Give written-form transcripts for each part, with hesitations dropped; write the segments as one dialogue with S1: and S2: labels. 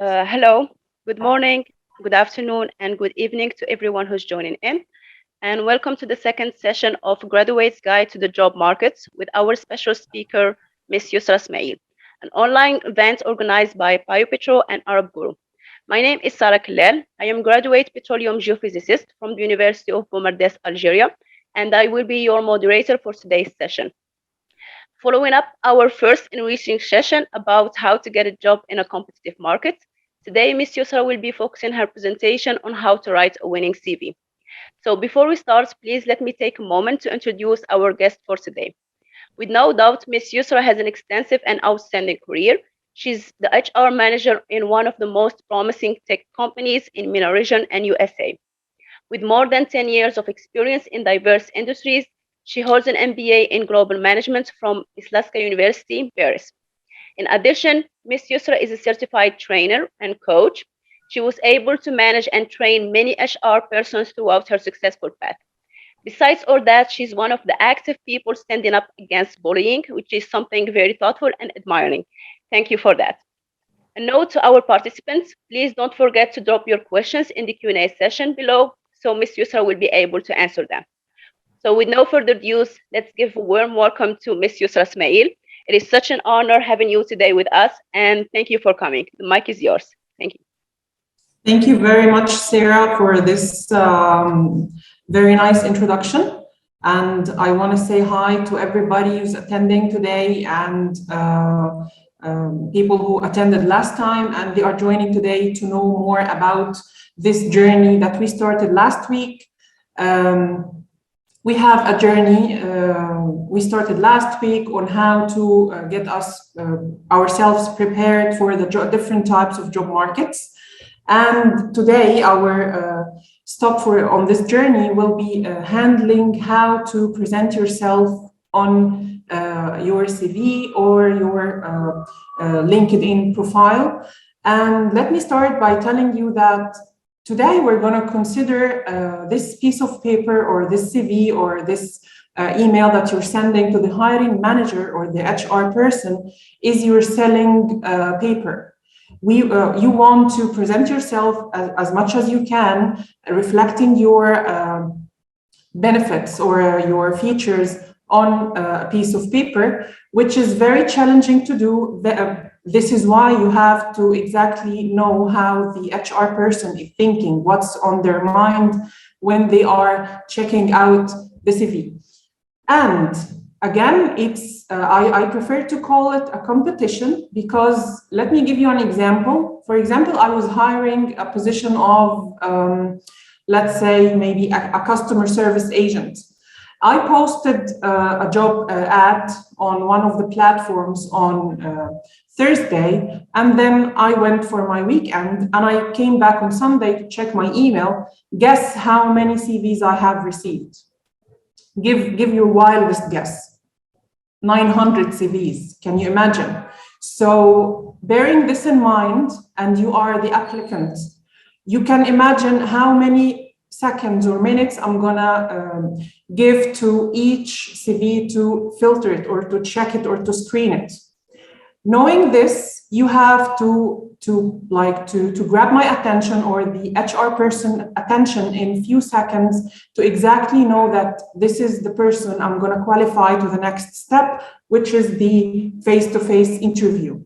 S1: Hello, good morning, good afternoon, and good evening to everyone who's joining in. And welcome to the second session of Graduate's Guide to the Job Markets with our special speaker, Ms. Yusra Smail, an online event organized by BioPetro and Arab Guru. My name is Sarah Kalel. I am graduate petroleum geophysicist from the University of Boumardès, Algeria, and I will be your moderator for today's session. Following up our first enriching session about how to get a job in a competitive market, today Ms. Yusra will be focusing her presentation on how to write a winning CV. So before we start, please let me take a moment to introduce our guest for today. With no doubt, Ms. Yusra has an extensive and outstanding career. She's the HR manager in one of the most promising tech companies in MENA region and USA. With more than 10 years of experience in diverse industries, she holds an MBA in global management from Islaska University in Paris. In addition, Ms. Yusra is a certified trainer and coach. She was able to manage and train many HR persons throughout her successful path. Besides all that, she's one of the active people standing up against bullying, which is something very thoughtful and admiring. Thank you for that. A note to our participants, please don't forget to drop your questions in the Q&A session below, so Ms. Yusra will be able to answer them. So with no further ado, let's give a warm welcome to Ms. Yusra Smail. It is such an honor having you today with us, and thank you for coming. The mic is yours. Thank you.
S2: Thank you very much, Sarah, for this very nice introduction. And I want to say hi to everybody who's attending today and people who attended last time, and they are joining today to know more about this journey that we started last week. We have a journey we started last week on how to get ourselves prepared for the different types of job markets. And today our stop on this journey will be handling how to present yourself on your CV or your LinkedIn profile. And let me start by telling you that today we're going to consider this piece of paper or this CV or this email that you're sending to the hiring manager or the HR person is your selling paper. You want to present yourself as much as you can, reflecting your benefits or your features on a piece of paper, which is very challenging to do. This is why you have to exactly know how the HR person is thinking, what's on their mind when they are checking out the CV. And again, I prefer to call it a competition because let me give you an example. For example, I was hiring a position of, let's say, maybe a customer service agent. I posted a job ad on one of the platforms on Thursday, and then I went for my weekend and I came back on Sunday to check my email. Guess how many CVs I have received? Give your wildest guess. 900 CVs. Can you imagine? So bearing this in mind, and you are the applicant, you can imagine how many seconds or minutes I'm gonna give to each CV to filter it or to check it or to screen it. Knowing this, you have to grab my attention or the HR person attention in few seconds to exactly know that this is the person I'm going to qualify to the next step, which is the face-to-face interview.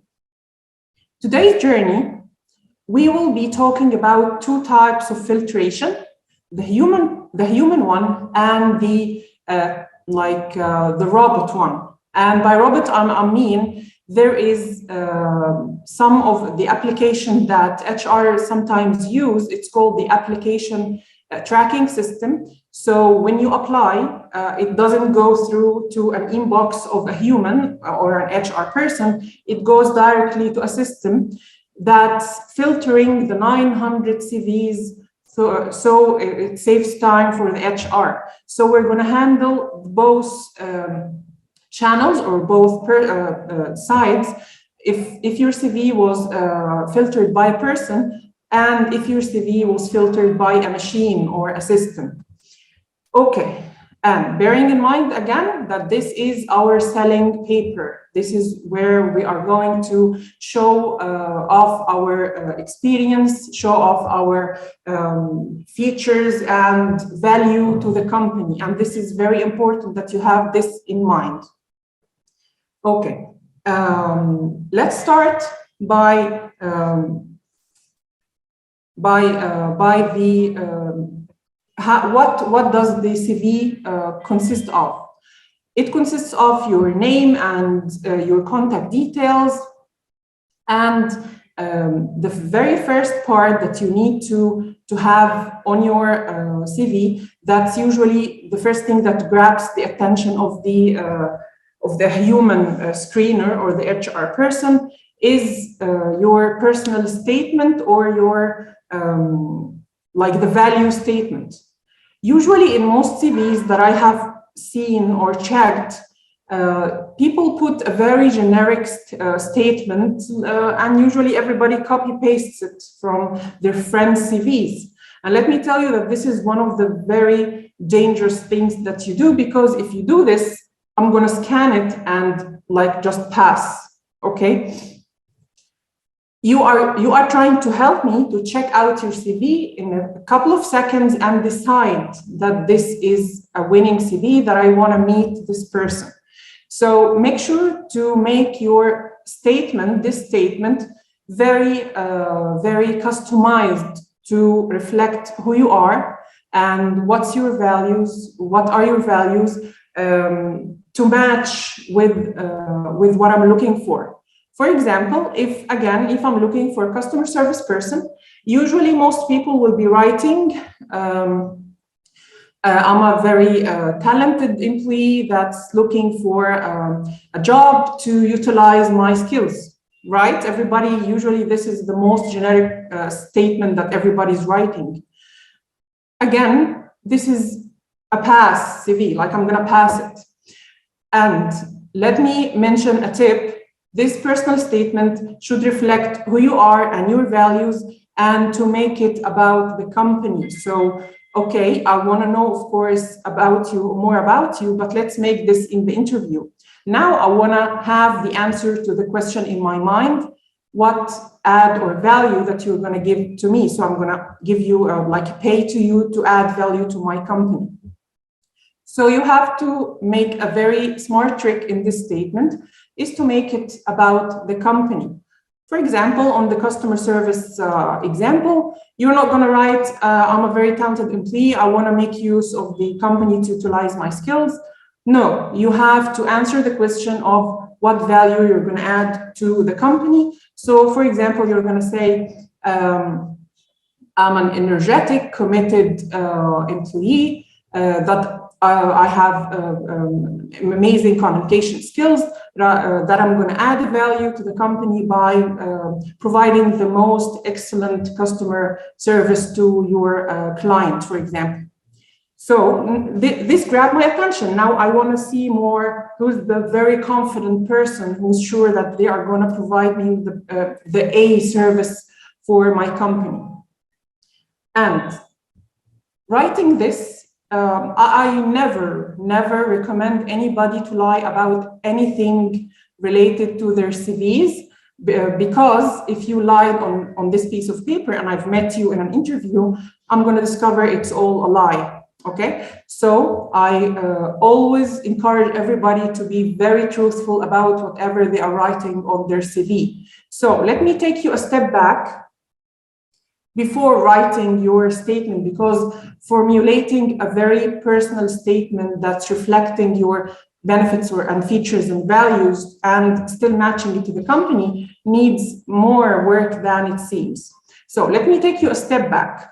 S2: Today's journey, we will be talking about two types of filtration, the human one and the robot one. And by robot, I mean there is some of the application that HR sometimes use. It's called the application tracking system. So when you apply, it doesn't go through to an inbox of a human or an HR person. It goes directly to a system that's filtering the 900 CVs. So it saves time for the HR. So we're going to handle both channels or both sides. If your CV was filtered by a person and if your CV was filtered by a machine or a system. Okay, And bearing in mind again that this is our selling paper. This is where we are going to show off our experience, show off our features and value to the company. And this is very important that you have this in mind. Okay, let's start by what does the CV consist of? It consists of your name and your contact details, and the very first part that you need to have on your CV. That's usually the first thing that grabs the attention of the human screener or the HR person is your personal statement or your like the value statement. Usually in most CVs that I have seen or checked, people put a very generic statement and usually everybody copy pastes it from their friends' CVs. And let me tell you that this is one of the very dangerous things that you do, because if you do this, I'm going to scan it and like just pass, okay? You are trying to help me to check out your CV in a couple of seconds and decide that this is a winning CV, that I want to meet this person. So make sure to make your statement, this statement, very customized to reflect who you are and what's your values, what are your values, to match with what I'm looking for. For example, if I'm looking for a customer service person, usually most people will be writing, I'm a very talented employee that's looking for a job to utilize my skills, right? Everybody, usually this is the most generic statement that everybody's writing. Again, this is a pass CV, like I'm gonna pass it. And let me mention a tip. This personal statement should reflect who you are and your values, and to make it about the company. So, okay, I want to know, of course, more about you, but let's make this in the interview. Now I want to have the answer to the question in my mind, what add or value that you're going to give to me. So I'm going to give you pay to you to add value to my company. So you have to make a very smart trick in this statement, is to make it about the company. For example, on the customer service example, you're not going to write, I'm a very talented employee, I want to make use of the company to utilize my skills. No, you have to answer the question of what value you're going to add to the company. So, for example, you're going to say, I'm an energetic, committed employee, that I have amazing communication skills, that I'm going to add value to the company by providing the most excellent customer service to your client, for example. So this grabbed my attention. Now I want to see more who's the very confident person who's sure that they are going to provide me the A service for my company. And writing this, I never recommend anybody to lie about anything related to their CVs, because if you lied on this piece of paper and I've met you in an interview, I'm going to discover it's all a lie. Okay, so I always encourage everybody to be very truthful about whatever they are writing on their CV. So let me take you a step back before writing your statement, because formulating a very personal statement that's reflecting your benefits and features and values and still matching it to the company needs more work than it seems. So let me take you a step back.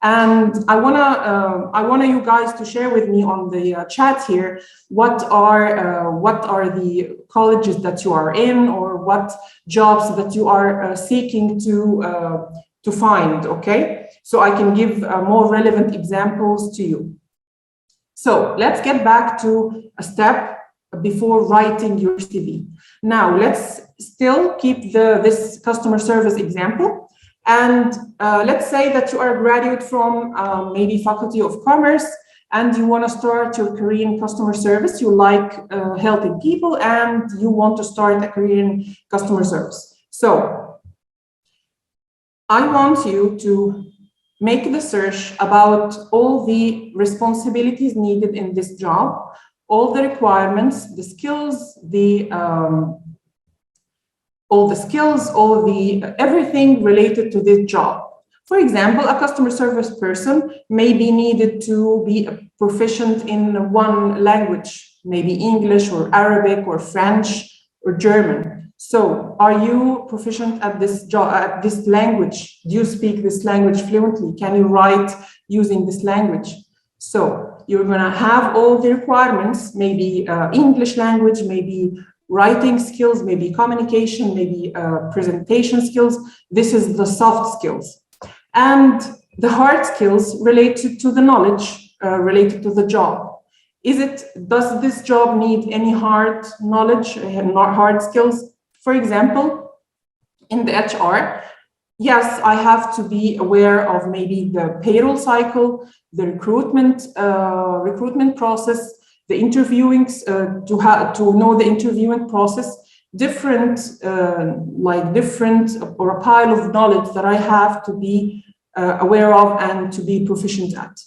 S2: And I wanna you guys to share with me on the chat here what are the colleges that you are in, or what jobs that you are seeking to find. Okay, so I can give more relevant examples to you. So let's get back to a step before writing your CV. Now let's still keep this customer service example. And let's say that you are a graduate from maybe Faculty of Commerce, and you want to start your career in customer service. You like helping people, and you want to start a career in customer service. So I want you to make the search about all the responsibilities needed in this job, all the requirements, the skills, all the everything related to this job. For example, a customer service person may be needed to be proficient in one language, maybe English or Arabic or French or German. So, are you proficient at this job, at this language? Do you speak this language fluently? Can you write using this language? So, you're going to have all the requirements, maybe English language, maybe writing skills, maybe communication, maybe presentation skills. This is the soft skills. And the hard skills related to the knowledge, related to the job. Does this job need any hard knowledge, hard skills? For example, in the HR, yes, I have to be aware of maybe the payroll cycle, the recruitment process, the interviewing, to know the interviewing process, different or a pile of knowledge that I have to be aware of and to be proficient at.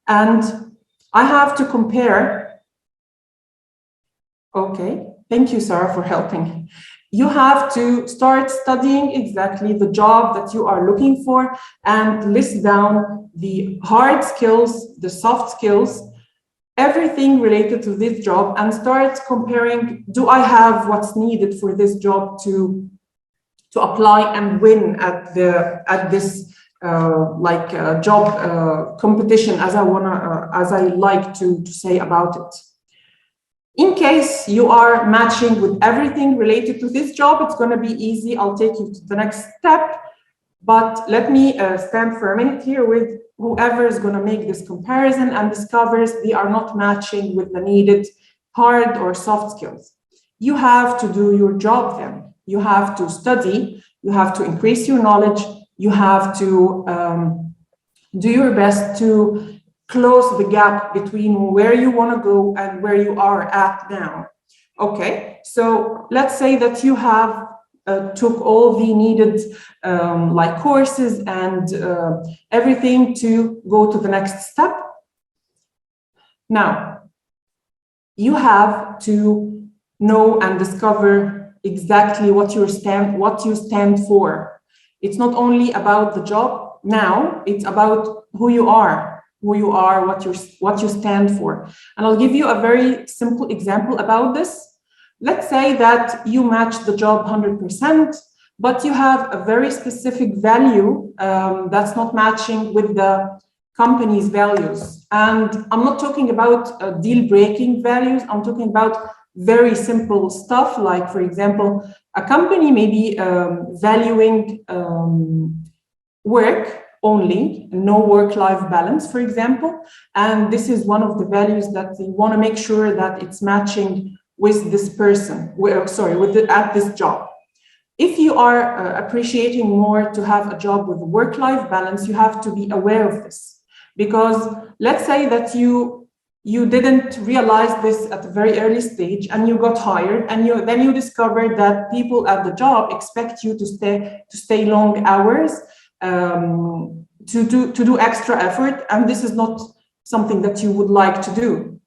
S2: And I have to compare. Okay, thank you, Sarah, for helping. You have to start studying exactly the job that you are looking for and list down the hard skills, the soft skills, everything related to this job, and start comparing, do I have what's needed for this job to apply and win at this job competition, as I like to say about it. In case you are matching with everything related to this job, it's going to be easy. I'll take you to the next step. But let me stand for a minute here with whoever is going to make this comparison and discovers they are not matching with the needed hard or soft skills. You have to do your job then. You have to study. You have to increase your knowledge. You have to do your best to close the gap between where you want to go and where you are at now. Okay, so let's say that you have took all the needed courses and everything to go to the next step. Now, you have to know and discover exactly what you stand for. It's not only about the job now, it's about who you are, what you stand for. And I'll give you a very simple example about this. Let's say that you match the job 100%, but you have a very specific value that's not matching with the company's values. And I'm not talking about deal-breaking values. I'm talking about very simple stuff, like, for example, a company may be valuing work only, no work-life balance, for example. And this is one of the values that they want to make sure that it's matching with this person, at this job. If you are appreciating more to have a job with a work-life balance, you have to be aware of this. Because let's say that you didn't realize this at a very early stage and you got hired, and then you discovered that people at the job expect you to stay long hours, to do extra effort, and this is not something that you would like to do.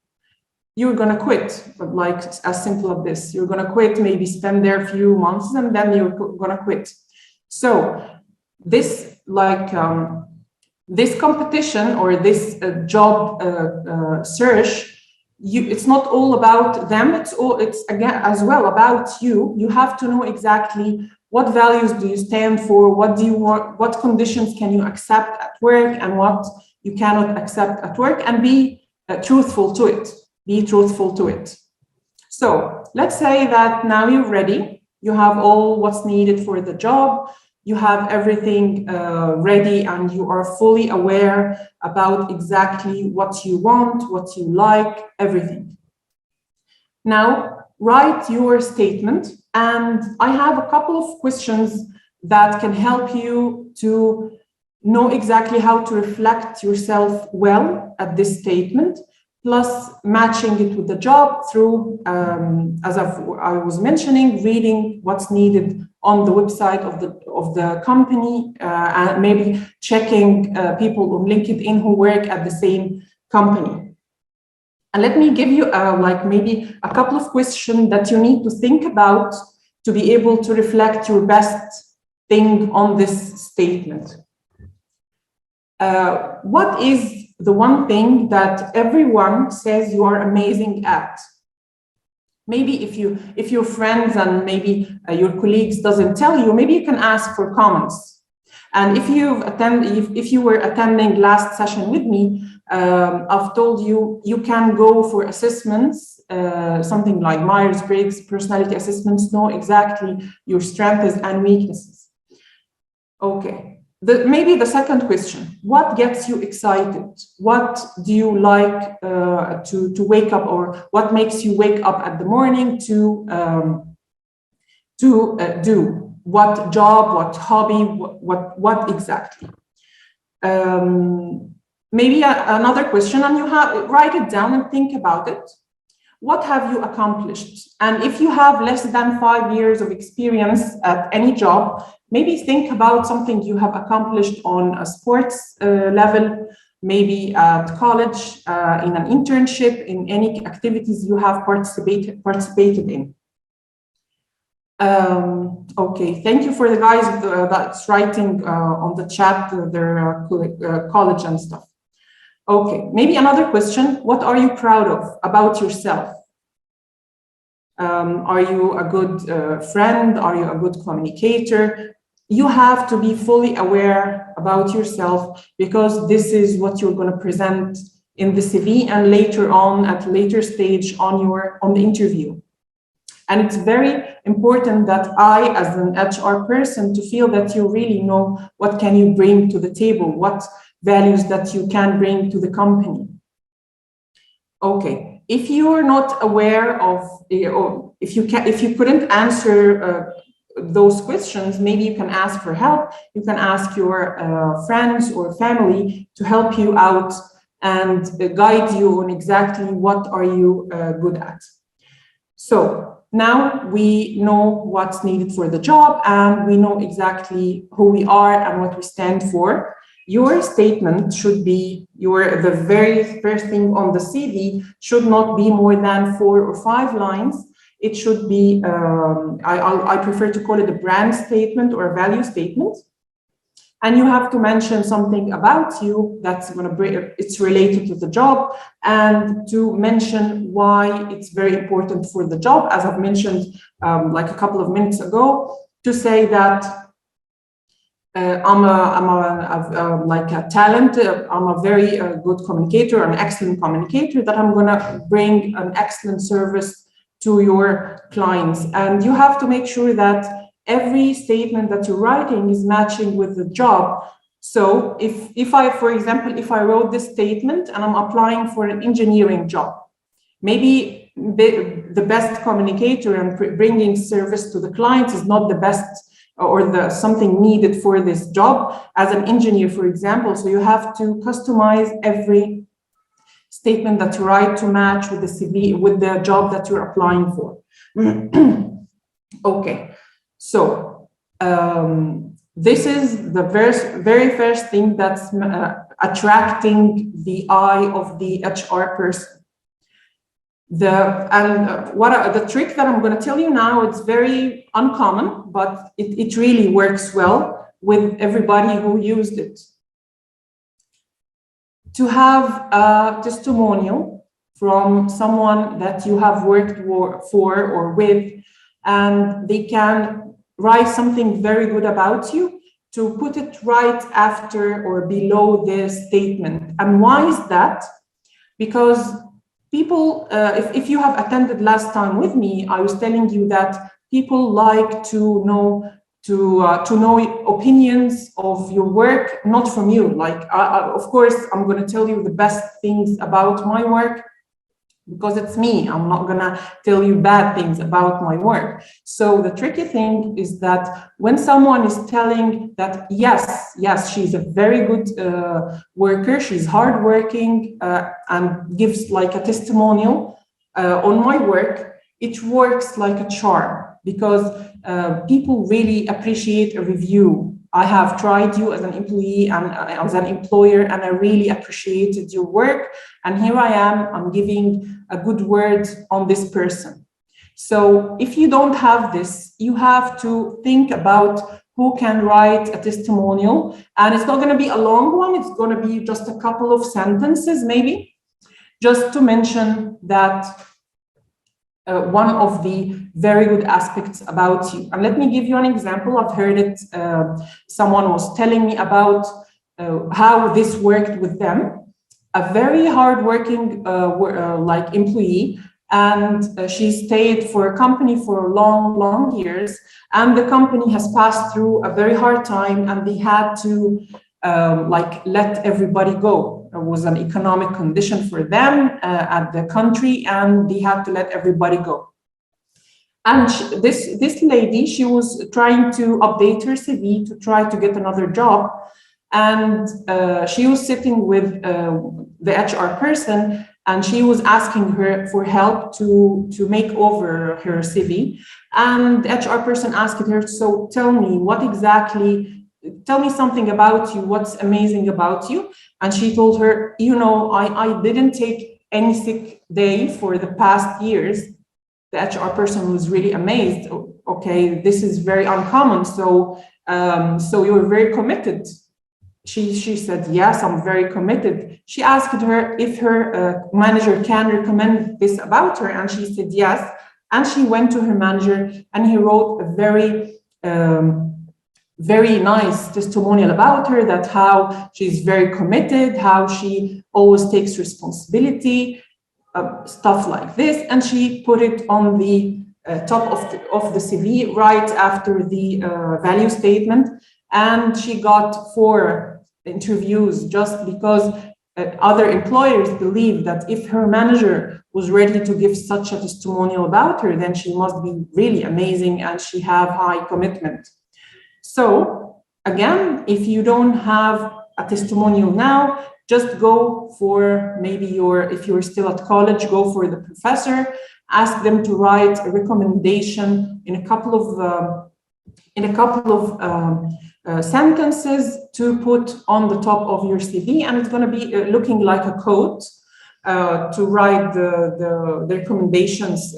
S2: You're going to quit, but like as simple as this. You're going to quit, maybe spend there a few months, and then you're going to quit. So this this competition or this job search, it's not all about them. It's again as well about you. You have to know exactly what values do you stand for, what do you want, what conditions can you accept at work and what you cannot accept at work, and be truthful to it. Be truthful to it. So let's say that now you're ready. You have all what's needed for the job. You have everything ready, and you are fully aware about exactly what you want, what you like, everything. Now, write your statement, and I have a couple of questions that can help you to know exactly how to reflect yourself well at this statement, plus matching it with the job through, as I was mentioning, reading what's needed on the website of the company, and maybe checking people on LinkedIn who work at the same company. And let me give you like maybe a couple of questions that you need to think about to be able to reflect your best thing on this statement. What is the one thing that everyone says you are amazing at? Maybe if your friends and maybe your colleagues doesn't tell you, maybe you can ask for comments. And if you were attending last session with me, I've told you you can go for assessments, something like Myers-Briggs personality assessments, know exactly your strengths and weaknesses. Okay. Maybe the second question, what gets you excited? What do you like to wake up, or what makes you wake up at the morning to do? What job, what hobby, what exactly? Maybe another question, and you write it down and think about it. What have you accomplished? And if you have less than 5 years of experience at any job, maybe think about something you have accomplished on a sports level, maybe at college, in an internship, in any activities you have participated in. Okay, thank you for the guys that's writing on the chat their college and stuff. Okay, maybe another question. What are you proud of about yourself? Are you a good friend? Are you a good communicator? You have to be fully aware about yourself, because this is what you're going to present in the CV and later on at a later stage on the interview. And it's very important that I, as an HR person, to feel that you really know what can you bring to the table, what values that you can bring to the company. Okay, if you are not aware of, or if you couldn't answer those questions, maybe you can ask for help. You can ask your friends or family to help you out and guide you on exactly what are you good at. So now we know what's needed for the job, and we know exactly who we are and what we stand for. Your statement should be the very first thing on the CV, should not be more than 4 or 5 lines. It should be, I prefer to call it a brand statement or a value statement. And you have to mention something about you that's going to bring, it's related to the job, and to mention why it's very important for the job, as I've mentioned like a couple of minutes ago, to say that I'm like a talent, I'm a very good communicator, an excellent communicator, that I'm going to bring an excellent service to your clients. And you have to make sure that every statement that you're writing is matching with the job. So if I, for example, if I wrote this statement and I'm applying for an engineering job, maybe the best communicator and bringing service to the clients is not the best or something needed for this job as an engineer, for example. So you have to customize every statement that you write to match with the CV, with the job that you're applying for. Okay. So this is the very first thing that's attracting the eye of the HR person. The trick that I'm going to tell you now, it's very uncommon, but it really works well with everybody who used it. To have a testimonial from someone that you have worked for or with, and they can write something very good about you, to put it right after or below the statement. And why is that? Because people, if you have attended last time with me, I was telling you that people like to know opinions of your work, not from you. Like, of course, I'm going to tell you the best things about my work, because it's me. I'm not gonna tell you bad things about my work. So the tricky thing is that when someone is telling that, yes, she's a very good worker, she's hardworking, and gives like a testimonial on my work, it works like a charm, because people really appreciate a review. I have tried you as an employee and as an employer, and I really appreciated your work. And here I am, I'm giving a good word on this person. So if you don't have this, you have to think about who can write a testimonial. And it's not going to be a long one, it's going to be just a couple of sentences, maybe, just to mention that one of the very good aspects about you. And let me give you an example. I've heard it, someone was telling me about how this worked with them. A very hardworking like employee, and she stayed for a company for long years, and the company has passed through a very hard time, and they had to like let everybody go. It was an economic condition for them at the country, and they had to let everybody go. And this lady, she was trying to update her CV to try to get another job. And she was sitting with the HR person, and she was asking her for help to make over her CV. And the HR person asked her, so tell me, tell me something about you, what's amazing about you. And she told her, I didn't take any sick day for the past years. The HR person was really amazed. Okay, this is very uncommon. So you're very committed. She said, yes, I'm very committed. She asked her if her manager can recommend this about her. And she said, yes. And she went to her manager, and he wrote a very nice testimonial about her, that how she's very committed, how she always takes responsibility, stuff like this. And she put it on the top of the CV right after the value statement. And she got 4 interviews just because other employers believe that if her manager was ready to give such a testimonial about her, then she must be really amazing and she have high commitment. So again, if you don't have a testimonial now, just go for maybe if you're still at college, go for the professor, ask them to write a recommendation in a couple of sentences to put on the top of your CV, and it's going to be looking like a quote to write the recommendations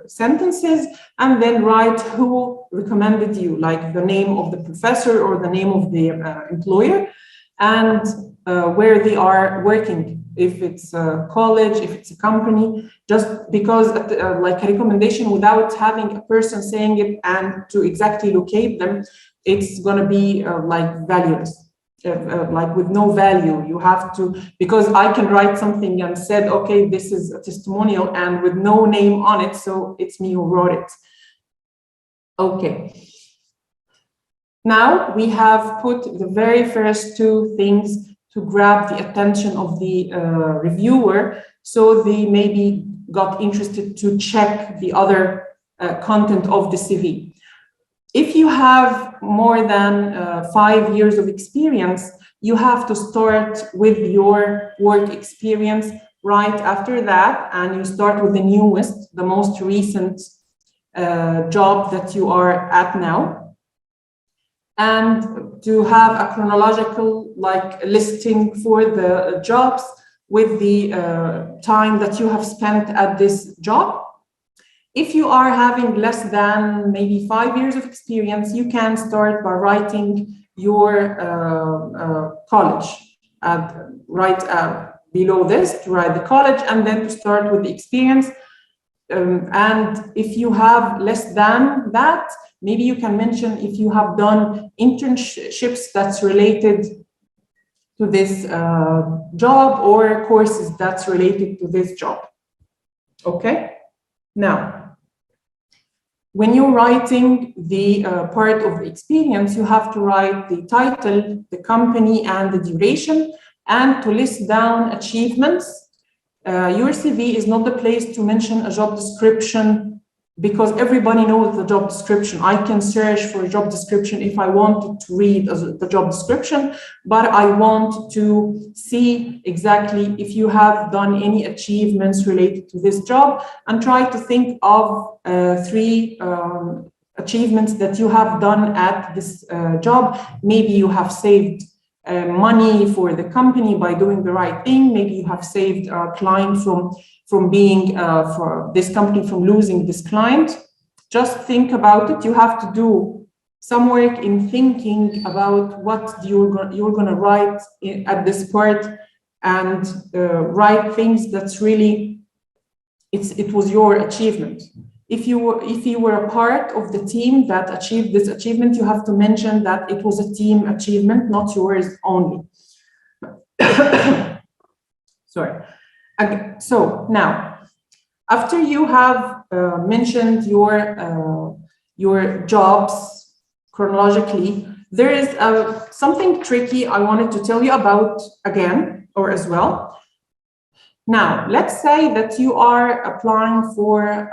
S2: sentences, and then write who recommended you, like the name of the professor or the name of the employer, and where they are working, if it's a college, if it's a company, just because like a recommendation without having a person saying it and to exactly locate them, it's going to be like valueless. Like with no value. You have to, because I can write something and said, okay, this is a testimonial, and with no name on it, so it's me who wrote it. Okay. Now we have put the very first 2 things to grab the attention of the reviewer, so they maybe got interested to check the other content of the CV. If you have more than 5 years of experience, you have to start with your work experience right after that, and you start with the newest, the most recent job that you are at now. And to have a chronological like listing for the jobs with the time that you have spent at this job. If you are having less than maybe 5 years of experience, you can start by writing your college, right below this, to write the college, and then to start with the experience. And if you have less than that, maybe you can mention if you have done internships that's related to this job, or courses that's related to this job. Okay? Now, when you're writing the part of the experience, you have to write the title, the company, and the duration, and to list down achievements Your CV is not the place to mention a job description, because everybody knows the job description. I can search for a job description if I wanted to read the job description, but I want to see exactly if you have done any achievements related to this job, and try to think of 3 achievements that you have done at this job. Maybe you have saved money for the company by doing the right thing. Maybe you have saved a client from being for this company from losing this client. Just think about it. You have to do some work in thinking about what you're going to write at this part, and write things that's really it was your achievement. If you were a part of the team that achieved this achievement, you have to mention that it was a team achievement, not yours only. Sorry. So now, after you have mentioned your jobs chronologically, there is something tricky I wanted to tell you about again, or as well. Now, let's say that you are applying for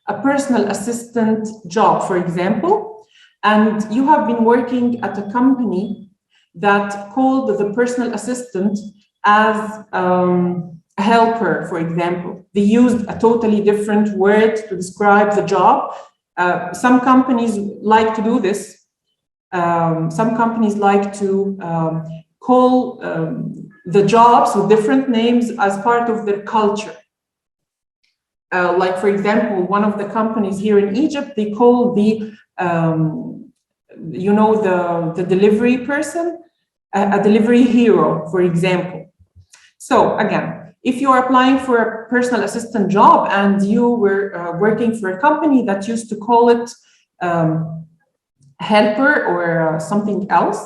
S2: a personal assistant job, for example, and you have been working at a company that called the personal assistant as a helper, for example. They used a totally different word to describe the job. Some companies like to do this. Some companies like to call the jobs with different names as part of their culture. Like, for example, one of the companies here in Egypt, they call the delivery person a delivery hero, for example. So again, if you are applying for a personal assistant job and you were working for a company that used to call it helper or something else,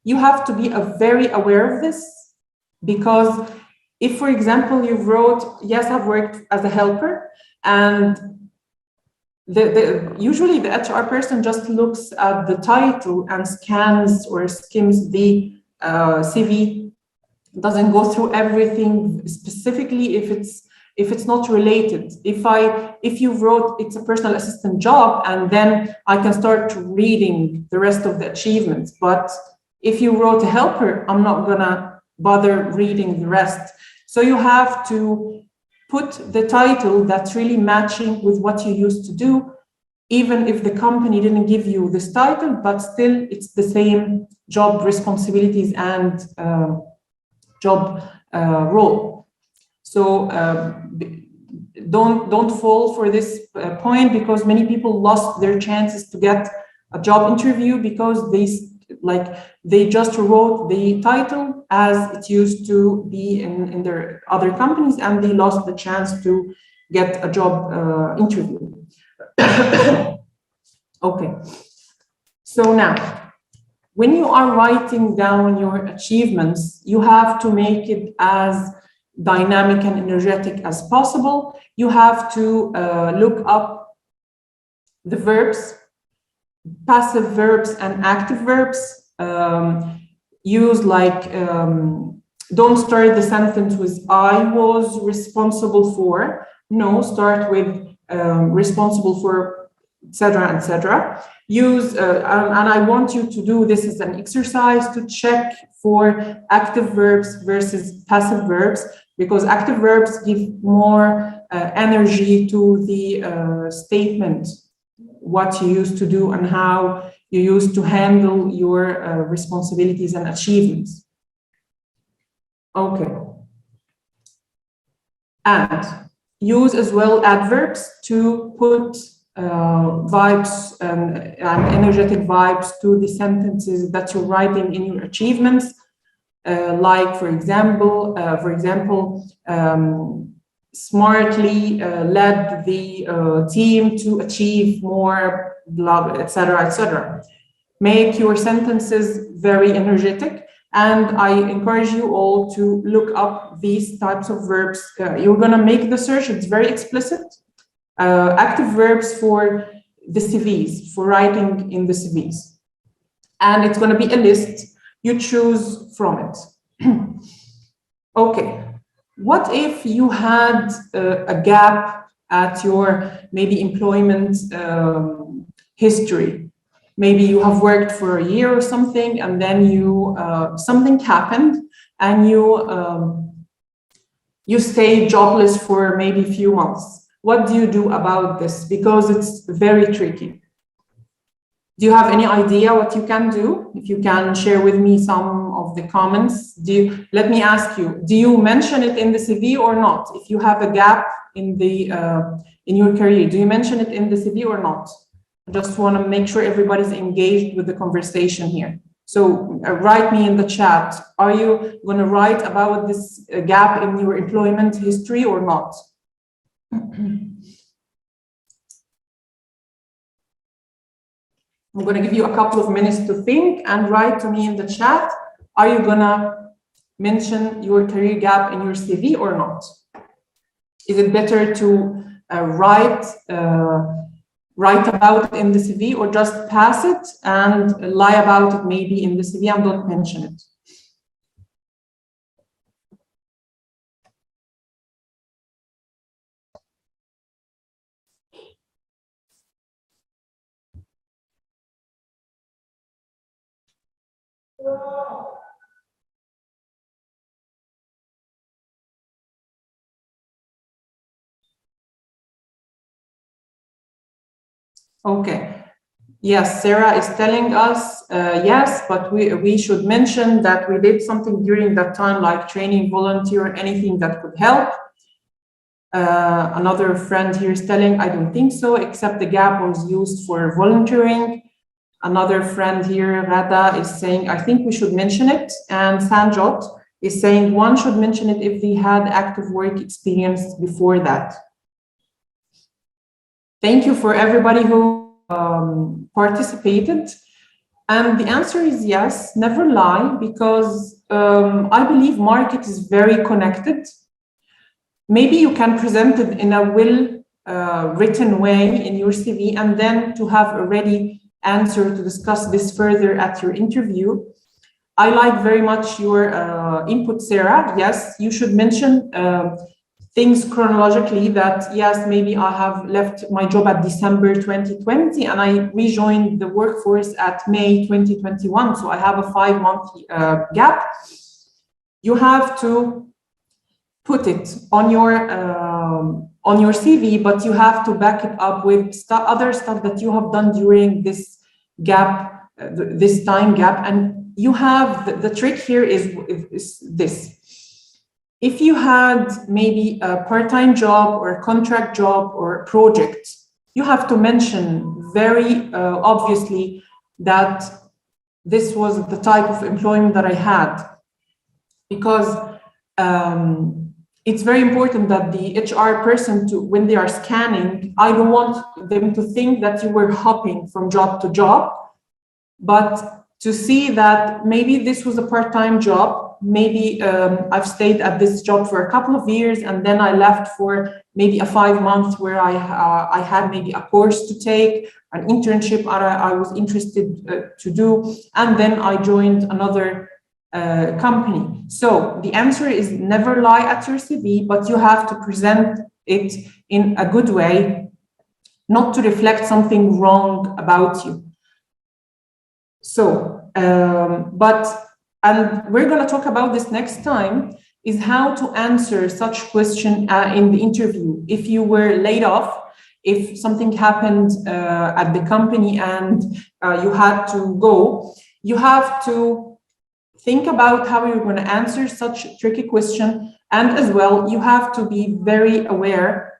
S2: you have to be very aware of this. Because if, for example, you wrote, yes, I've worked as a helper, and usually the HR person just looks at the title and scans or skims the CV, doesn't go through everything specifically if it's not related. If you wrote it's a personal assistant job, and then I can start reading the rest of the achievements. But if you wrote a helper, I'm not gonna bother reading the rest. So you have to put the title that's really matching with what you used to do, even if the company didn't give you this title, but still it's the same job responsibilities and job role. So don't fall for this point, because many people lost their chances to get a job interview because they just wrote the title as it used to be in their other companies, and they lost the chance to get a job interview. Okay. So now, when you are writing down your achievements, you have to make it as dynamic and energetic as possible. You have to look up the verbs, passive verbs and active verbs. Use don't start the sentence with I was responsible for. No, start with responsible for, etc., etc. Use and I want you to do this as an exercise to check for active verbs versus passive verbs, because active verbs give more energy to the statement, what you used to do and how you used to handle your responsibilities and achievements. Okay. And use as well adverbs to put vibes and energetic vibes to the sentences that you're writing in your achievements. Like, for example, smartly led the team to achieve more, blah, etc., etc. Make your sentences very energetic, and I encourage you all to look up these types of verbs. You're going to make the search, it's very explicit. Active verbs for the CVs, for writing in the CVs. And it's going to be a list. You choose from it. Okay. what if you had a gap at your maybe employment history? Maybe you have worked for a year or something, and then you something happened, and you stay jobless for maybe a few months. What do you do about this? Because it's very tricky. Do you have any idea what you can do? If you can share with me some of the comments. Let me ask you, do you mention it in the CV or not? If you have a gap in the in your career, do you mention it in the CV or not? I just want to make sure everybody's engaged with the conversation here. So write me in the chat. Are you going to write about this gap in your employment history or not? I'm going to give you a couple of minutes to think and write to me in the chat. Are you going to mention your career gap in your CV or not? Is it better to write about it in the CV, or just pass it and lie about it maybe in the CV and don't mention it? Okay. Yes, Sarah is telling us, yes, but we should mention that we did something during that time, like training, volunteer, anything that could help. Another friend here is telling, I don't think so, except the gap was used for volunteering. Another friend here, Rada, is saying, I think we should mention it. And Sanjot is saying, one should mention it if they had active work experience before that. Thank you for everybody who participated. And the answer is yes, never lie, because I believe market is very connected. Maybe you can present it in a written way in your CV, and then to have a ready answer to discuss this further at your interview. I like very much your input, Sarah. Yes, you should mention things chronologically, that yes, maybe I have left my job at December 2020 and I rejoined the workforce at May 2021. So I have a 5-month gap. You have to put it on your CV, but you have to back it up with other stuff that you have done during this gap, this time gap. And you have the trick here is this. If you had maybe a part-time job or a contract job or a project, you have to mention very obviously that this was the type of employment that I had, because it's very important that the HR person, when they are scanning, I don't want them to think that you were hopping from job to job, but to see that maybe this was a part-time job. Maybe I've stayed at this job for a couple of years, and then I left for maybe a 5 months where I had maybe a course to take, an internship I was interested to do, and then I joined another company. So the answer is never lie at your CV, but you have to present it in a good way, not to reflect something wrong about you. So, and we're going to talk about this next time, is how to answer such question in the interview. If you were laid off, if something happened at the company and you had to go, you have to think about how you're going to answer such a tricky question. And as well, you have to be very aware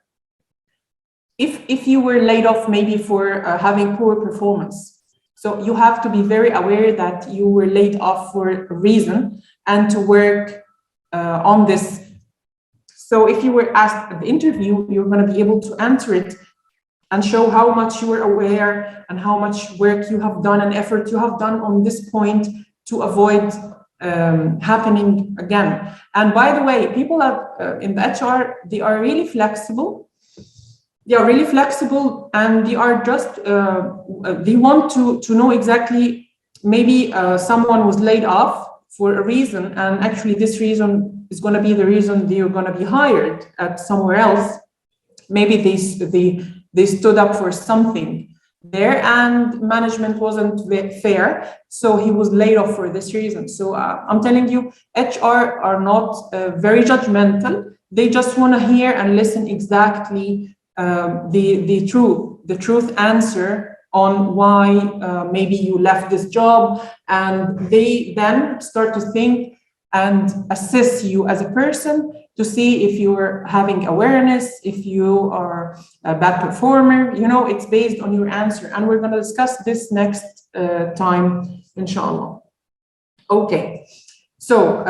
S2: if you were laid off maybe for having poor performance. So you have to be very aware that you were laid off for a reason and to work on this. So if you were asked at the interview, you're going to be able to answer it and show how much you were aware and how much work you have done and effort you have done on this point to avoid happening again. And by the way, people in the HR, they are really flexible. They are really flexible, and they are just, they want to know exactly, maybe someone was laid off for a reason, and actually this reason is going to be the reason they're going to be hired at somewhere else. Maybe they stood up for something there and management wasn't fair, so he was laid off for this reason. So I'm telling you, HR are not very judgmental. They just want to hear and listen exactly the truth answer on why maybe you left this job, and they then start to think and assess you as a person to see if you're having awareness, if you are a bad performer. You know, it's based on your answer, and we're going to discuss this next time, inshallah. Okay, so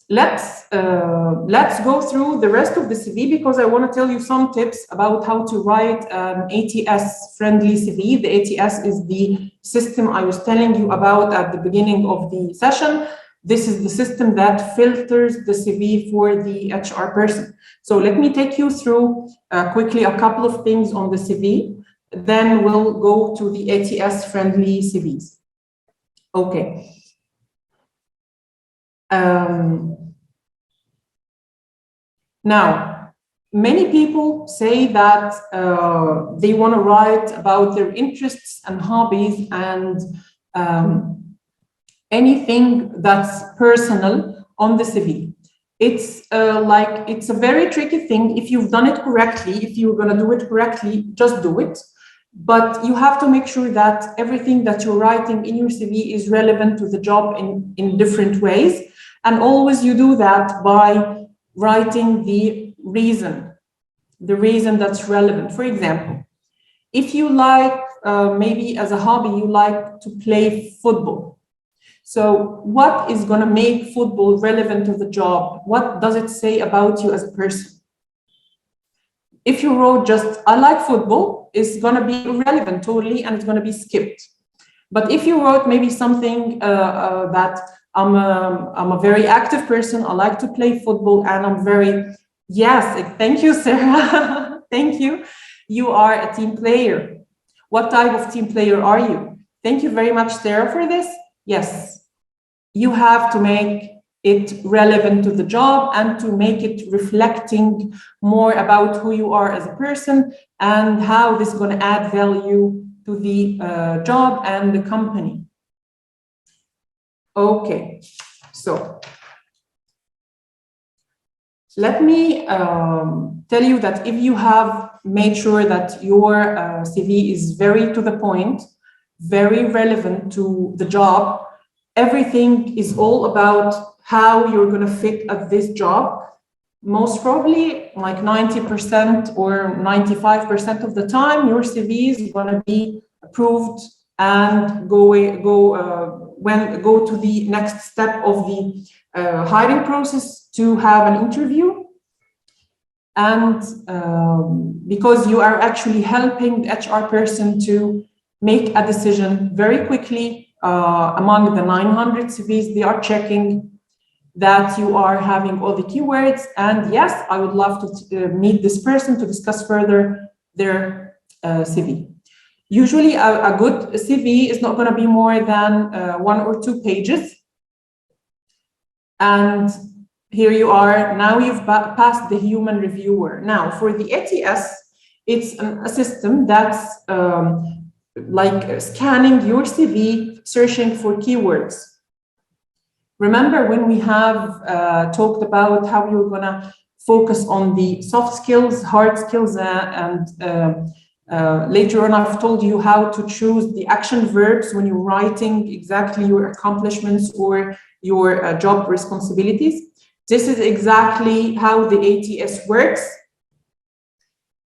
S2: let's go through the rest of the CV, because I want to tell you some tips about how to write an ATS-friendly CV. The ATS is the system I was telling you about at the beginning of the session. This is the system that filters the CV for the HR person. So let me take you through quickly a couple of things on the CV. Then we'll go to the ATS-friendly CVs. Okay. Now, many people say that they want to write about their interests and hobbies and anything that's personal on the CV. It's it's a very tricky thing. If you've done it correctly, if you're going to do it correctly, just do it. But you have to make sure that everything that you're writing in your CV is relevant to the job in different ways. And always you do that by writing the reason that's relevant. For example, if you like, maybe as a hobby, you like to play football. So what is going to make football relevant to the job? What does it say about you as a person? If you wrote just, I like football, it's going to be irrelevant totally, and it's going to be skipped. But if you wrote maybe something that I'm a very active person, I like to play football, and I'm very, yes, thank you, Sarah. Thank you. You are a team player. What type of team player are you? Thank you very much, Sarah, for this. Yes, you have to make it relevant to the job and to make it reflecting more about who you are as a person and how this is going to add value to the job and the company. Okay, so let me tell you that if you have made sure that your CV is very to the point, very relevant to the job, everything is all about how you're going to fit at this job. Most probably like 90% or 95% of the time, your CV is going to be approved and go to the next step of the hiring process to have an interview. And because you are actually helping the HR person to make a decision very quickly among the 900 CVs they are checking, that you are having all the keywords. And yes, I would love to meet this person to discuss further their CV. Usually a good CV is not going to be more than 1 or 2 pages. And here you are, now you've passed the human reviewer. Now for the ATS, it's a system that's like scanning your CV, searching for keywords. Remember when we have talked about how you're going to focus on the soft skills, hard skills, and later on I've told you how to choose the action verbs when you're writing exactly your accomplishments or your job responsibilities. This is exactly how the ATS works.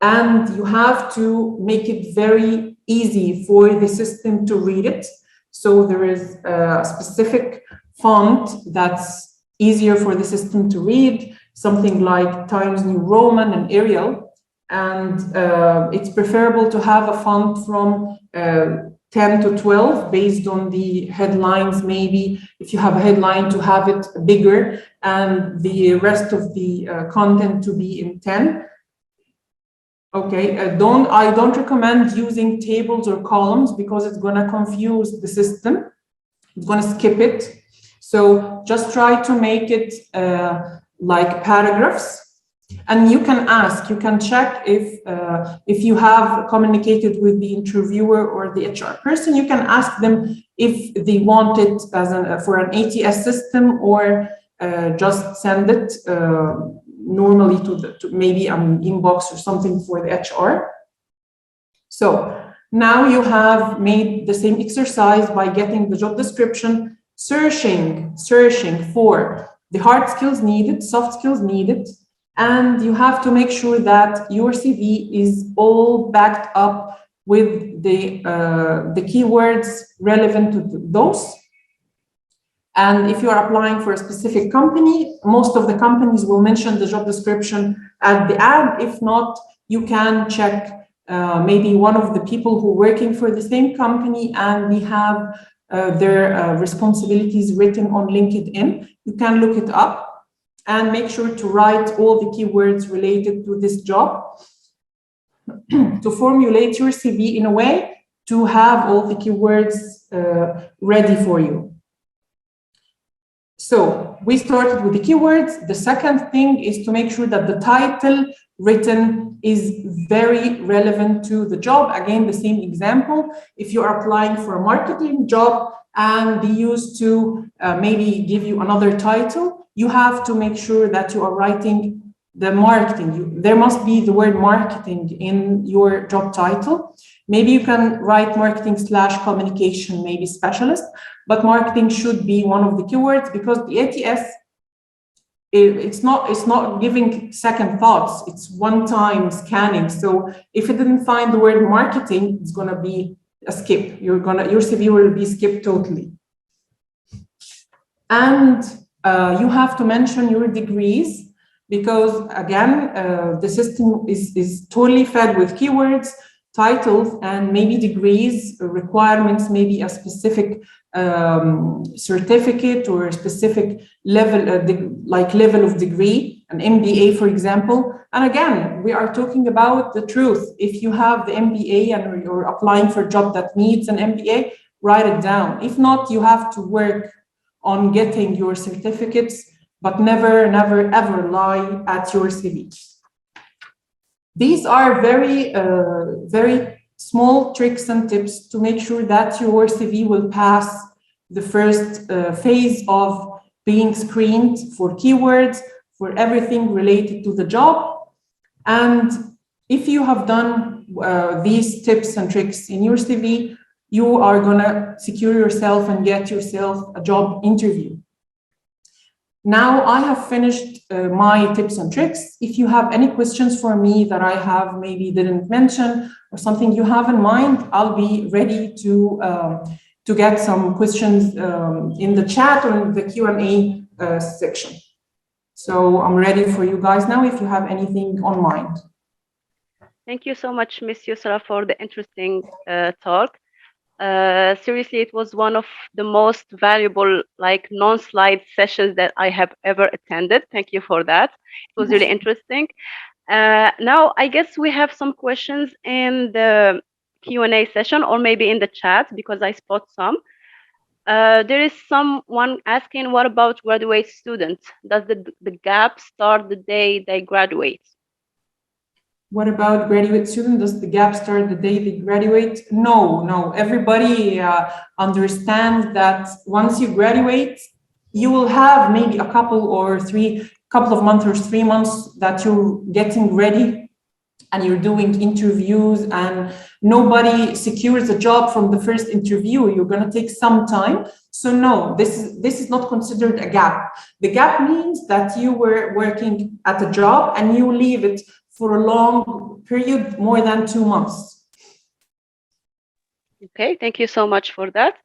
S2: And you have to make it very easy for the system to read it. So there is a specific font that's easier for the system to read, something like Times New Roman and Arial. And it's preferable to have a font from 10 to 12 based on the headlines. Maybe if you have a headline, to have it bigger and the rest of the content to be in 10. Okay, I don't recommend using tables or columns because it's going to confuse the system. It's going to skip it. So just try to make it like paragraphs. And you can ask, you can check if you have communicated with the interviewer or the HR person, you can ask them if they want it as for an ATS system, or just send it normally to maybe an inbox or something for the HR. So now you have made the same exercise by getting the job description, searching for the hard skills needed, soft skills needed, and you have to make sure that your CV is all backed up with the keywords relevant to those. And if you are applying for a specific company, most of the companies will mention the job description at the ad. If not, you can check maybe one of the people who are working for the same company and we have their responsibilities written on LinkedIn. You can look it up and make sure to write all the keywords related to this job to formulate your CV in a way to have all the keywords ready for you. So we started with the keywords. The second thing is to make sure that the title written is very relevant to the job. Again, the same example. If you are applying for a marketing job and they used to maybe give you another title, you have to make sure that you are writing the marketing. There must be the word marketing in your job title. Maybe you can write marketing / communication, maybe specialist, but marketing should be one of the keywords because the ATS, it's not giving second thoughts. It's one-time scanning. So if it didn't find the word marketing, it's going to be a skip. Your CV will be skipped totally. And you have to mention your degrees because again, the system is totally fed with keywords, titles, and maybe degrees, requirements, maybe a specific certificate or a specific level, level of degree, an MBA, for example. And again, we are talking about the truth. If you have the MBA and you're applying for a job that needs an MBA, write it down. If not, you have to work on getting your certificates, but never, ever lie at your CV. These are very, very small tricks and tips to make sure that your CV will pass the first phase of being screened for keywords, for everything related to the job. And if you have done these tips and tricks in your CV, you are going to secure yourself and get yourself a job interview. Now I have finished my tips and tricks. If you have any questions for me that I have maybe didn't mention or something you have in mind, I'll be ready to get some questions in the chat or in the Q&A section. So I'm ready for you guys now if you have anything on mind.
S1: Thank you so much, Ms. Yusra, for the interesting talk. Seriously, it was one of the most valuable, non-slide sessions that I have ever attended. Thank you for that. It was really interesting. Now, I guess we have some questions in the Q&A session or maybe in the chat because I spot some. There is someone asking, what about graduate students? Does the gap start the day they graduate?
S2: What about graduate students? Does the gap start the day they graduate? No. Everybody understands that once you graduate, you will have maybe a couple of months or 3 months that you're getting ready and you're doing interviews, and nobody secures a job from the first interview. You're going to take some time. So no, this is not considered a gap. The gap means that you were working at a job and you leave it for a long period, more than 2 months.
S1: Okay, thank you so much for that.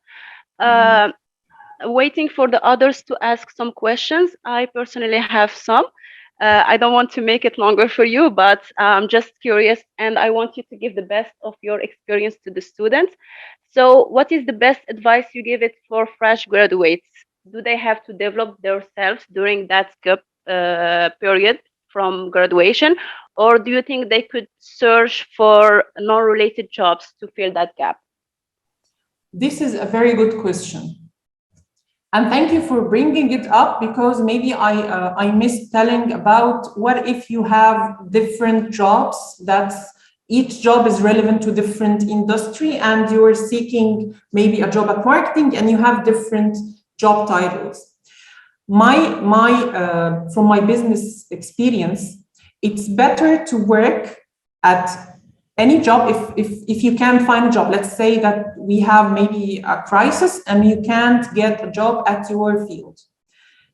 S1: Waiting for the others to ask some questions. I personally have some. I don't want to make it longer for you, but I'm just curious and I want you to give the best of your experience to the students. So what is the best advice you give it for fresh graduates? Do they have to develop themselves during that gap period from graduation, or do you think they could search for non-related jobs to fill that gap?
S2: This is a very good question. And thank you for bringing it up, because maybe I missed telling about what if you have different jobs, each job is relevant to different industry, and you're seeking maybe a job at marketing and you have different job titles. From my business experience, it's better to work at any job if you can't find a job. Let's say that we have maybe a crisis and you can't get a job at your field.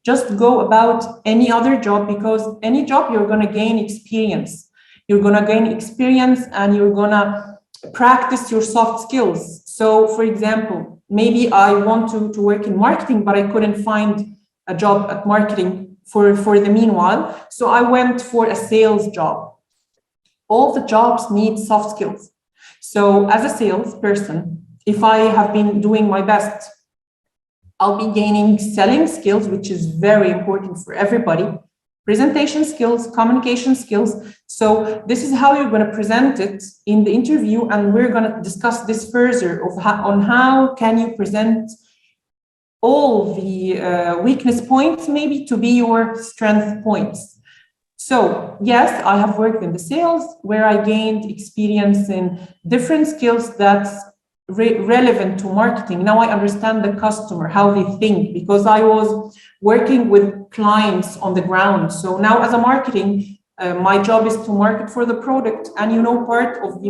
S2: Just go about any other job, because any job you're going to gain experience. You're going to gain experience and you're going to practice your soft skills. So, for example, maybe I want to work in marketing, but I couldn't find a job at marketing for the meanwhile. So I went for a sales job. All the jobs need soft skills. So as a salesperson, if I have been doing my best, I'll be gaining selling skills, which is very important for everybody, presentation skills, communication skills. So this is how you're going to present it in the interview, and we're going to discuss this further on how can you present all the weakness points maybe to be your strength points. So yes, I have worked in the sales where I gained experience in different skills that's relevant to marketing. Now I understand the customer, how they think, because I was working with clients on the ground. So now as a marketing, my job is to market for the product, and part of the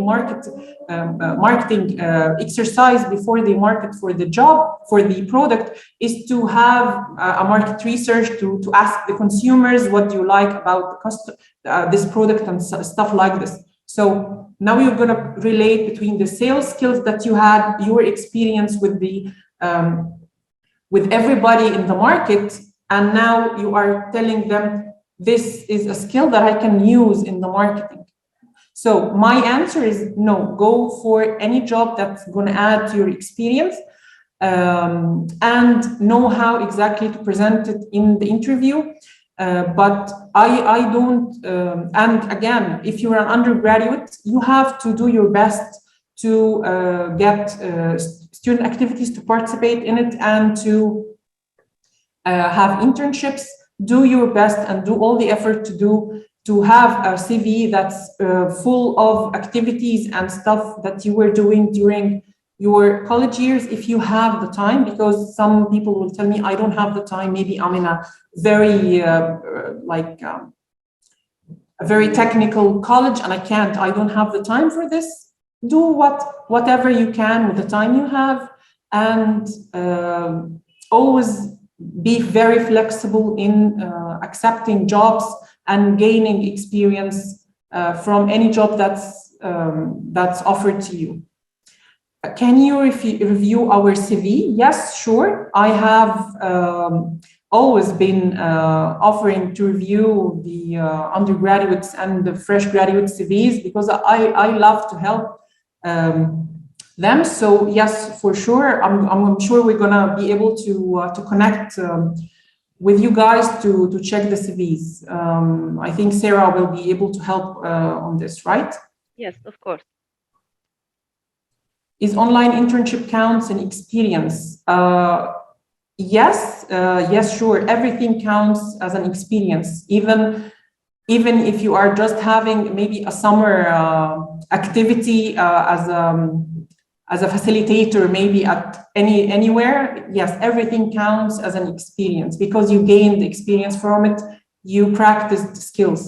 S2: marketing exercise before they market for the job, for the product, is to have a market research to ask the consumers, what do you like about this product and stuff like this. So now you're going to relate between the sales skills that you had, your experience with with everybody in the market, and now you are telling them, this is a skill that I can use in the marketing. So my answer is no, go for any job that's going to add to your experience, and know how exactly to present it in the interview. But I don't, and again, if you're an undergraduate, you have to do your best to get student activities, to participate in it, and to have internships. Do your best and do all the effort to have a CV that's full of activities and stuff that you were doing during your college years, if you have the time, because some people will tell me, I don't have the time. Maybe I'm in a very a very technical college and I don't have the time for this. Do whatever you can with the time you have, and always be very flexible in accepting jobs and gaining experience from any job that's offered to you. Can you review our CV? Yes, sure. I have always been offering to review the undergraduates and the fresh graduate CVs, because I love to help them. So yes, for sure, I'm sure we're gonna be able to connect with you guys to check the CVs. I think Sarah will be able to help on this, right?
S1: Yes, of course.
S2: Is online internship counts and experience? Yes, yes, sure. Everything counts as an experience, even if you are just having maybe a summer activity as a facilitator, maybe at anywhere. Yes, everything counts as an experience, because you gain the experience from it. You practice the skills.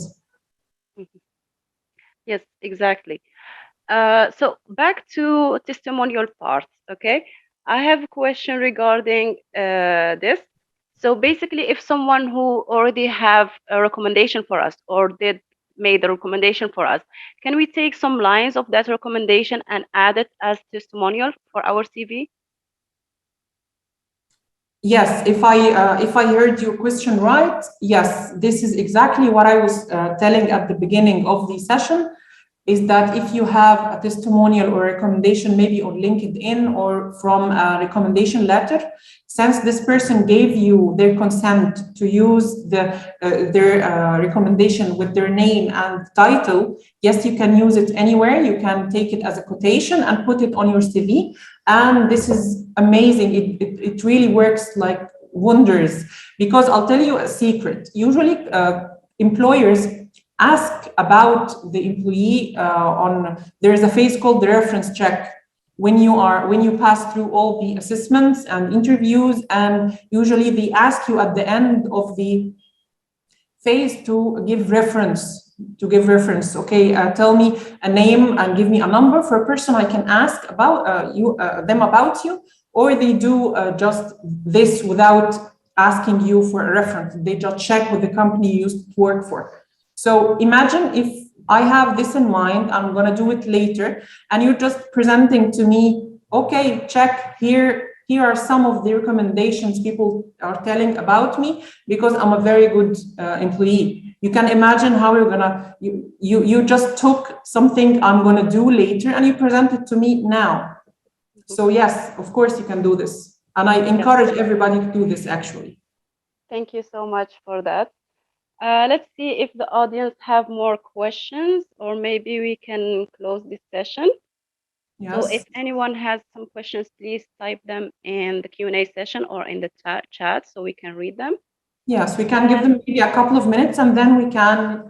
S1: Yes, exactly. So back to testimonial parts, okay? I have a question regarding this. So basically, if someone who already have a recommendation for us or made a recommendation for us, can we take some lines of that recommendation and add it as testimonial for our CV?
S2: Yes, if I heard your question right, yes, this is exactly what I was telling at the beginning of the session. Is that if you have a testimonial or recommendation, maybe on LinkedIn or from a recommendation letter, since this person gave you their consent to use their recommendation with their name and title, yes, you can use it anywhere. You can take it as a quotation and put it on your CV. And this is amazing. It really works like wonders, because I'll tell you a secret. Usually employers ask about the employee there is a phase called the reference check when you pass through all the assessments and interviews, and usually they ask you at the end of the phase to give reference. Okay, tell me a name and give me a number for a person I can ask about them about you, or they do just this without asking you for a reference. They just check with the company you used to work for. So imagine if I have this in mind, I'm going to do it later, and you're just presenting to me, okay, check here are some of the recommendations people are telling about me because I'm a very good employee. You can imagine how you're gonna, you just took something I'm gonna do later and you present it to me now. So yes, of course you can do this. And I encourage everybody to do this actually.
S1: Thank you so much for that. Let's see if the audience have more questions, or maybe we can close this session. Yes. So if anyone has some questions, please type them in the Q&A session or in the chat so we can read them.
S2: Yes, we can give them maybe a couple of minutes and then we can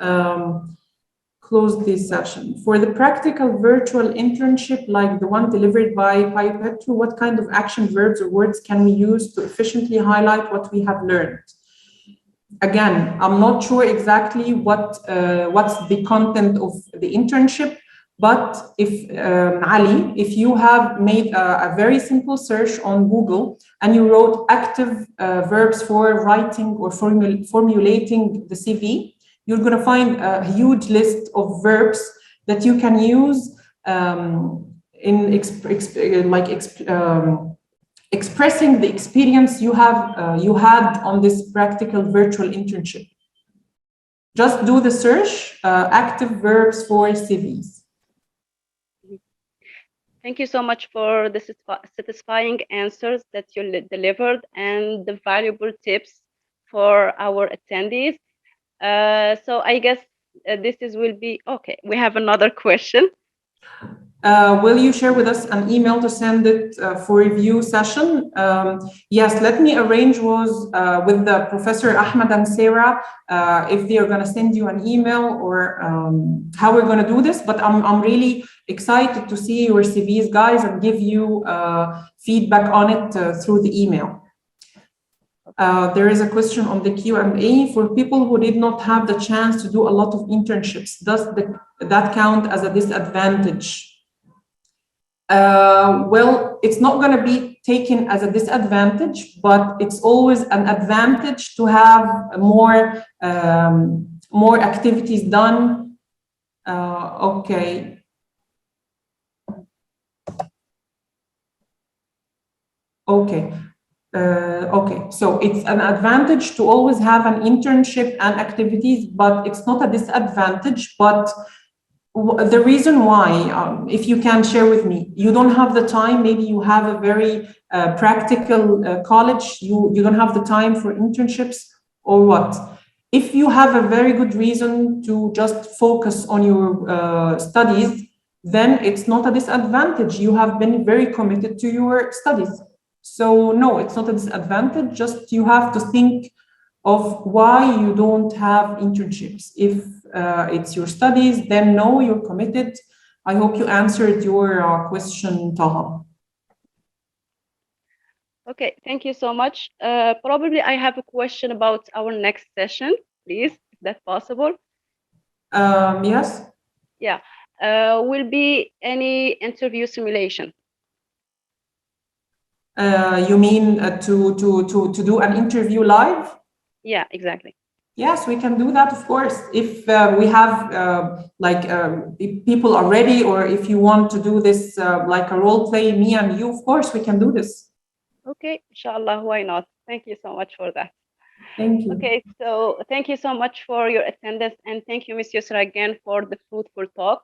S2: close this session. For the practical virtual internship, like the one delivered by Petro, what kind of action verbs or words can we use to efficiently highlight what we have learned? Again, I'm not sure exactly what's the content of the internship, but if Ali, if you have made a very simple search on Google and you wrote active verbs for writing or formulating the CV, you're going to find a huge list of verbs that you can use in expressing the experience you had on this practical virtual internship. Just do the search, active verbs for CVs.
S1: Thank you so much for the satisfying answers that you delivered and the valuable tips for our attendees. So I guess will be okay. We have another question.
S2: Will you share with us an email to send it for review session? Yes, let me arrange with the Professor Ahmed and Sarah if they are going to send you an email or how we're going to do this. But I'm really excited to see your CVs, guys, and give you feedback on it through the email. There is a question on the Q&A. For people who did not have the chance to do a lot of internships, does that count as a disadvantage? Well, it's not going to be taken as a disadvantage, but it's always an advantage to have more activities done. Okay. Okay. Okay, so it's an advantage to always have an internship and activities, but it's not a disadvantage. But the reason why, if you can share with me, you don't have the time, maybe you have a very practical college, you don't have the time for internships or what? If you have a very good reason to just focus on your studies, then it's not a disadvantage. You have been very committed to your studies. So no, it's not a disadvantage, just you have to think of why you don't have internships. If it's your studies, then no, you're committed. I hope you answered your question, Taha.
S1: Okay, thank you so much. Probably I have a question about our next session, please, if that's possible.
S2: Yes.
S1: Yeah, will be any interview simulation?
S2: You mean to do an interview live?
S1: Yeah, exactly.
S2: Yes, we can do that, of course. If we have if people are ready, or if you want to do this like a role play, me and you, of course, we can do this.
S1: Okay, inshallah, why not? Thank you so much for that.
S2: Thank you.
S1: Okay, so thank you so much for your attendance, and thank you, Ms. Yusra, again for the fruitful talk.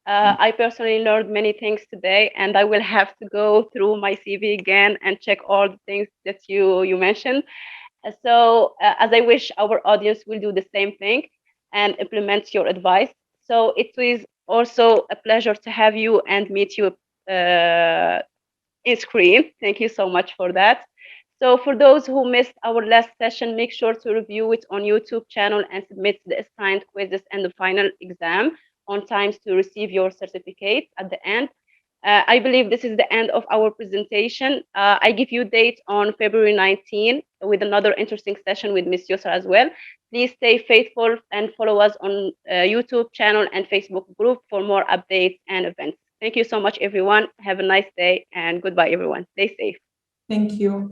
S1: I personally learned many things today, and I will have to go through my CV again and check all the things that you mentioned. So as I wish our audience will do the same thing and implement your advice. So it was also a pleasure to have you and meet you in screen. Thank you so much for that. So for those who missed our last session, make sure to review it on YouTube channel and submit the assigned quizzes and the final exam on time to receive your certificate at the end. I believe this is the end of our presentation. I give you date on February 19 with another interesting session with Miss Yusra as well. Please stay faithful and follow us on YouTube channel and Facebook group for more updates and events. Thank you so much, everyone. Have a nice day and goodbye, everyone. Stay safe.
S2: Thank you.